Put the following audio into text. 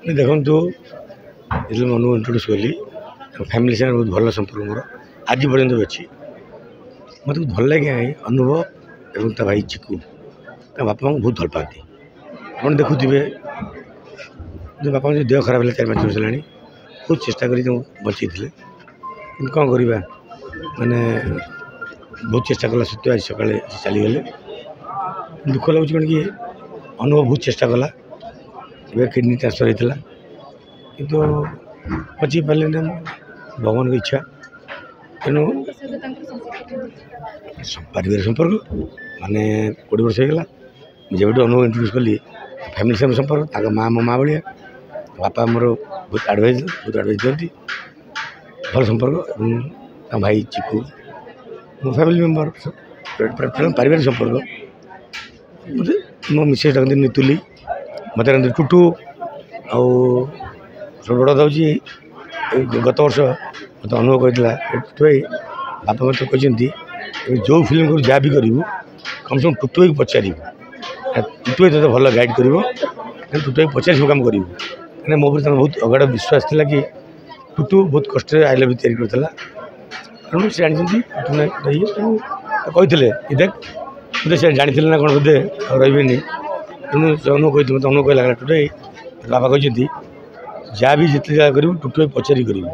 देखो जो मैं अनुभव इंट्रोड्यूस कली फैमिली साथ बहुत भल संपर्क मोर आज पर्यटन भी अच्छी मत भल लगे अनुभव और भाई चिकू बापा को बहुत भल पाती आप देखुवे बापा जो देह खराब है 4-5 वर्ष है बहुत चेष्टा कर बचे कौन करवा मैंने बहुत चेष्टा कला सत्य आज सका चलीगले दुख लगुच कौन कि अनुभव बहुत चेष्टा कला किडनी ट्रांसफर होता किंतु बची पारे ना भगवान की इच्छा तेणु पारिवारिक संपर्क माने 20 वर्ष होगा जब अनुभव इंट्रोड्यूस कली फैमिली साथ संपर्क माँ मो माँ भाया बापा मोर बहुत आडभाइज दिखती भल संपर्क भाई चिकू मो फैमिली मेम्बर पारिवारिक संपर्क मत मो मिसेस डाकती नितुली मत टुटू आ सब बड़ा दाऊँ गत वर्ष मत अनुभव करता टुटू भाई बापा मत कहते जो फिल्म कर जहाँ भी करूँ कम से कम टुटू भाई पचार टुटू भाई तेज भल गाइड कर टुटू भाई पचार सब कम करूँ कहीं मो बहुत अगाध विश्वास था कि टुटू बहुत कष्ट आई लव या करता तेणु से जानते कहते देख बोधे से जानी ना कौन बोधे रही तेणु अनुभव कहते मत अनुभव कहला टुटू भाई बापा कहते जहाँ भी जिते जगह करूँ टुटू भाई पचारि करूँ।